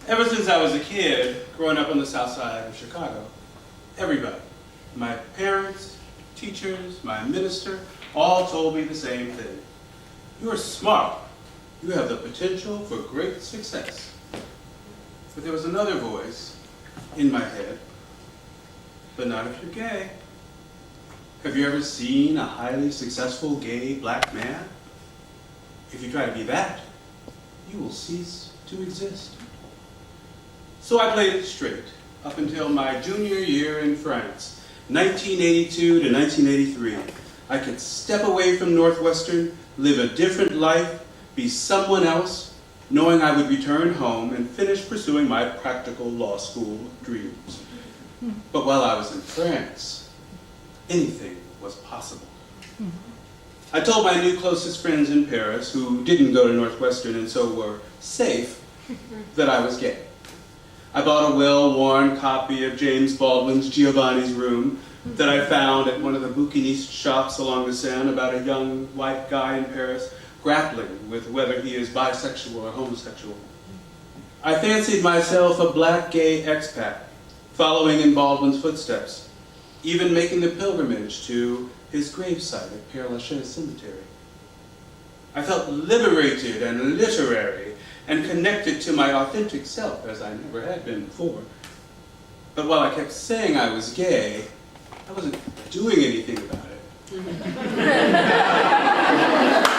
Ever since I was a kid, growing up on the south side of Chicago, everybody, my parents, teachers, my minister, all told me the same thing. You are smart. You have the potential for great success. But there was another voice in my head, but not if you're gay. Have you ever seen a highly successful gay black man? If you try to be that, you will cease to exist. So I played it straight up until my junior year in France, 1982 to 1983. I could step away from Northwestern, live a different life, be someone else, knowing I would return home and finish pursuing my practical law school dreams. But while I was in France, anything was possible. I told my new closest friends in Paris, who didn't go to Northwestern and so were safe, that I was gay. I bought a well-worn copy of James Baldwin's Giovanni's Room that I found at one of the bouquiniste shops along the Seine about a young white guy in Paris grappling with whether he is bisexual or homosexual. I fancied myself a black gay expat, following in Baldwin's footsteps, even making the pilgrimage to his gravesite at Père Lachaise Cemetery. I felt liberated and literary and connected to my authentic self as I never had been before. But while I kept saying I was gay, I wasn't doing anything about it.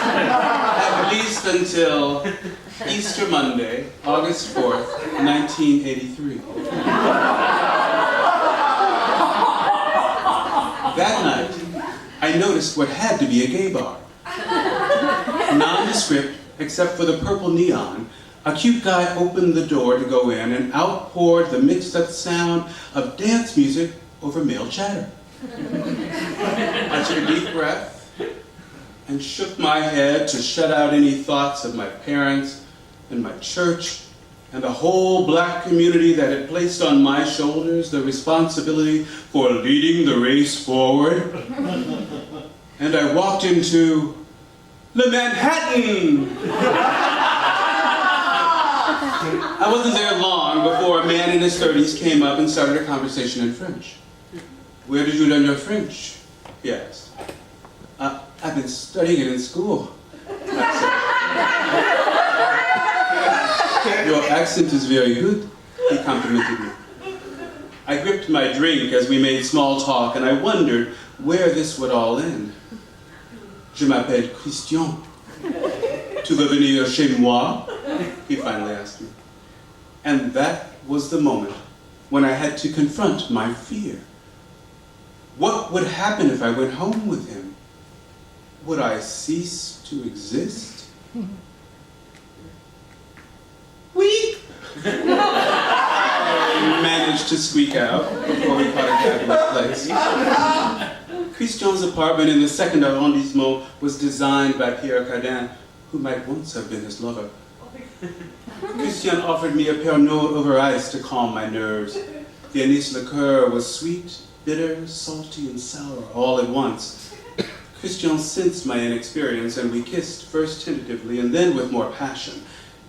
At least until Easter Monday, August 4th, 1983. That night, I noticed what had to be a gay bar. Nondescript, except for the purple neon, a cute guy opened the door to go in and out poured the mixed-up sound of dance music over male chatter. I took a deep breath and shook my head to shut out any thoughts of my parents and my church and the whole black community that had placed on my shoulders the responsibility for leading the race forward. And I walked into the Manhattan! I wasn't there long before a man in his 30s came up and started a conversation in French. "Where did you learn your French?" he asked. "I've been studying it in school," I said. "Your accent is very good," he complimented me. I gripped my drink as we made small talk, and I wondered where this would all end. "Je m'appelle Christian. Tu veux venir chez moi?" he finally asked me. And that was the moment when I had to confront my fear. What would happen if I went home with him? Would I cease to exist? Oui! I managed to squeak out before we caught a cab in his place. Christian's apartment in the second arrondissement was designed by Pierre Cardin, who might once have been his lover. Christian offered me a Pernod over ice to calm my nerves. The anise liqueur was sweet, bitter, salty, and sour all at once. Christian sensed my inexperience, and we kissed first tentatively and then with more passion.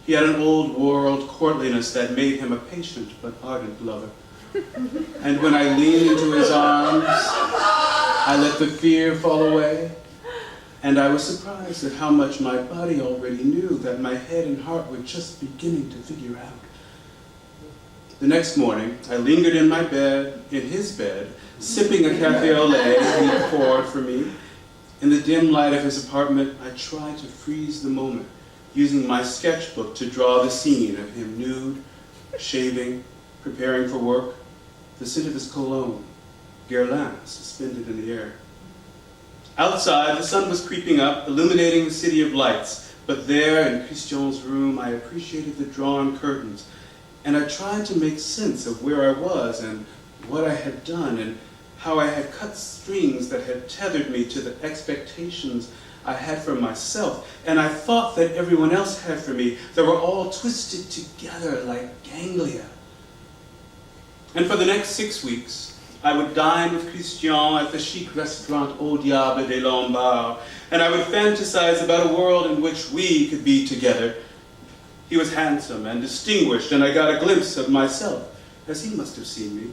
He had an old-world courtliness that made him a patient but ardent lover. And when I leaned into his arms, I let the fear fall away, and I was surprised at how much my body already knew that my head and heart were just beginning to figure out. The next morning, I lingered in my bed, in his bed, sipping a café au lait he poured for me. In the dim light of his apartment, I tried to freeze the moment, using my sketchbook to draw the scene of him nude, shaving, preparing for work, the scent of his cologne, guirlande suspended in the air. Outside, the sun was creeping up, illuminating the city of lights, but there in Christian's room, I appreciated the drawn curtains, and I tried to make sense of where I was and what I had done and how I had cut strings that had tethered me to the expectations I had for myself, and I thought that everyone else had for me, that were all twisted together like ganglia. And for the next 6 weeks, I would dine with Christian at the chic restaurant Au Diable des Lombards, and I would fantasize about a world in which we could be together. He was handsome and distinguished, and I got a glimpse of myself, as he must have seen me.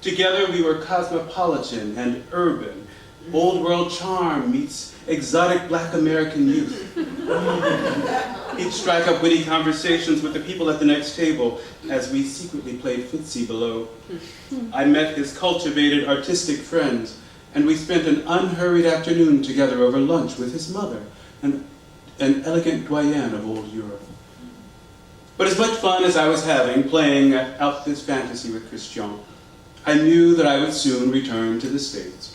Together we were cosmopolitan and urban. Old world charm meets exotic black American youth. He'd strike up witty conversations with the people at the next table as we secretly played footsie below. I met his cultivated artistic friends, and we spent an unhurried afternoon together over lunch with his mother, an elegant doyenne of old Europe. But as much fun as I was having playing out this fantasy with Christian, I knew that I would soon return to the States.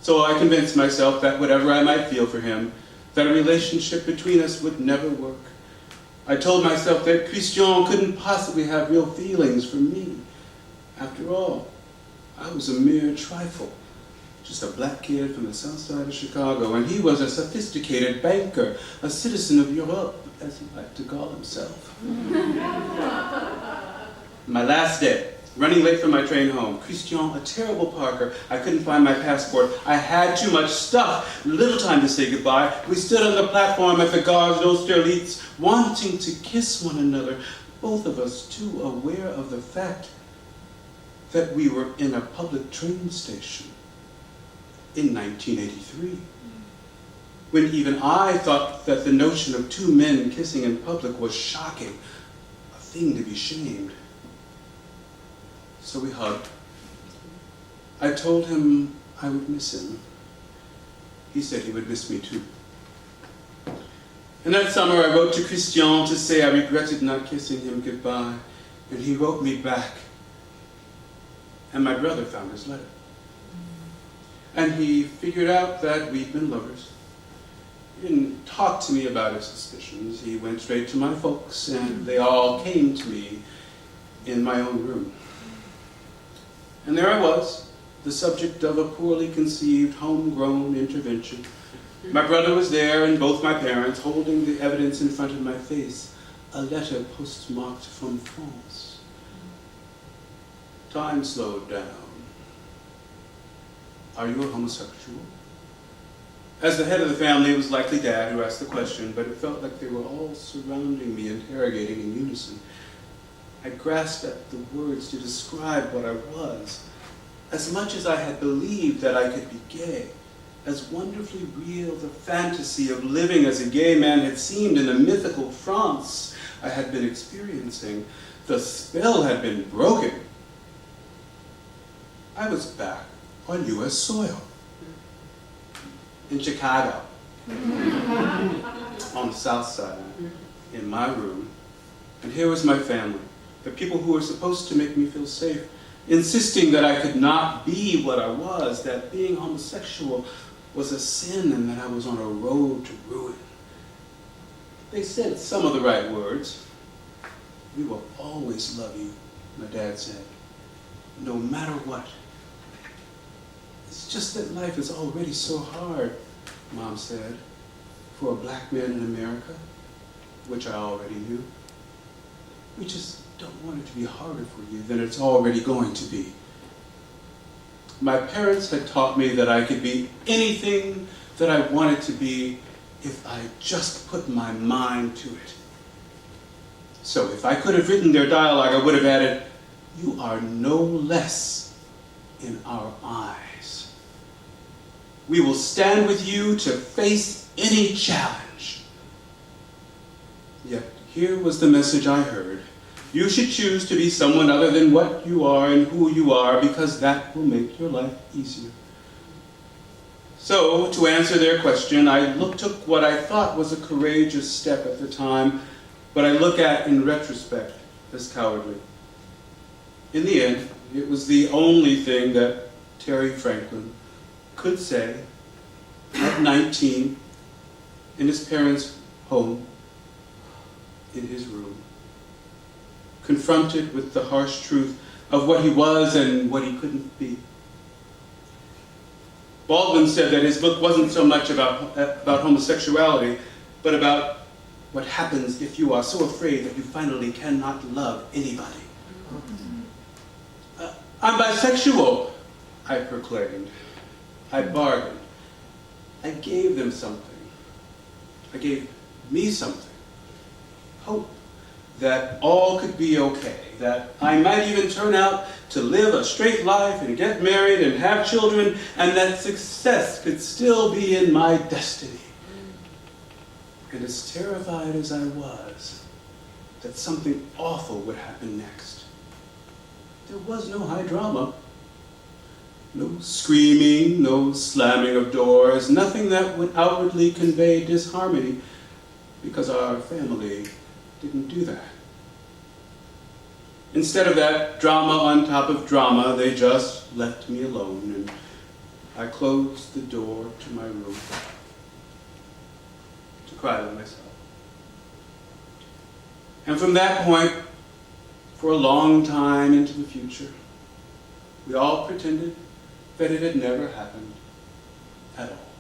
So I convinced myself that whatever I might feel for him, that a relationship between us would never work. I told myself that Christian couldn't possibly have real feelings for me. After all, I was a mere trifle, just a black kid from the south side of Chicago, and he was a sophisticated banker, a citizen of Europe, as he liked to call himself. My last day, running late for my train home. Christian, a terrible parker. I couldn't find my passport. I had too much stuff. Little time to say goodbye. We stood on the platform at the Gare d'Austerlitz, wanting to kiss one another, both of us too aware of the fact that we were in a public train station in 1983. When even I thought that the notion of two men kissing in public was shocking, a thing to be shamed. So we hugged. I told him I would miss him. He said he would miss me too. And that summer I wrote to Christian to say I regretted not kissing him goodbye, and he wrote me back. And my brother found his letter. And he figured out that we'd been lovers. He didn't talk to me about his suspicions. He went straight to my folks, and they all came to me in my own room. And there I was, the subject of a poorly conceived, homegrown intervention. My brother was there, and both my parents, holding the evidence in front of my face, a letter postmarked from France. Time slowed down. Are you a homosexual? As the head of the family, it was likely Dad who asked the question, but it felt like they were all surrounding me, interrogating in unison. I grasped at the words to describe what I was. As much as I had believed that I could be gay, as wonderfully real the fantasy of living as a gay man had seemed in the mythical France I had been experiencing, the spell had been broken. I was back on U.S. soil, in Chicago, on the south side, in my room, and here was my family. The people who were supposed to make me feel safe, insisting that I could not be what I was, that being homosexual was a sin and that I was on a road to ruin. They said some of the right words. We will always love you, my dad said, no matter what. It's just that life is already so hard, Mom said, for a black man in America, which I already knew. We just don't want it to be harder for you than it's already going to be. My parents had taught me that I could be anything that I wanted to be if I just put my mind to it. So if I could have written their dialogue, I would have added, "You are no less in our eyes. We will stand with you to face any challenge." Yet here was the message I heard. You should choose to be someone other than what you are and who you are, because that will make your life easier. So, to answer their question, I took what I thought was a courageous step at the time, but I look at in retrospect as cowardly. In the end, it was the only thing that Terry Franklin could say at 19 in his parents' home, in his room, confronted with the harsh truth of what he was and what he couldn't be. Baldwin said that his book wasn't so much about homosexuality, but about what happens if you are so afraid that you finally cannot love anybody. I'm bisexual, I proclaimed. I bargained. I gave them something. I gave me something. Hope. that all could be okay, that I might even turn out to live a straight life and get married and have children, and that success could still be in my destiny. And as terrified as I was that something awful would happen next, there was no high drama. No screaming, no slamming of doors, nothing that would outwardly convey disharmony, because our family didn't do that. Instead of that drama on top of drama, they just left me alone, and I closed the door to my room to cry to myself. And from that point, for a long time into the future, we all pretended that it had never happened at all.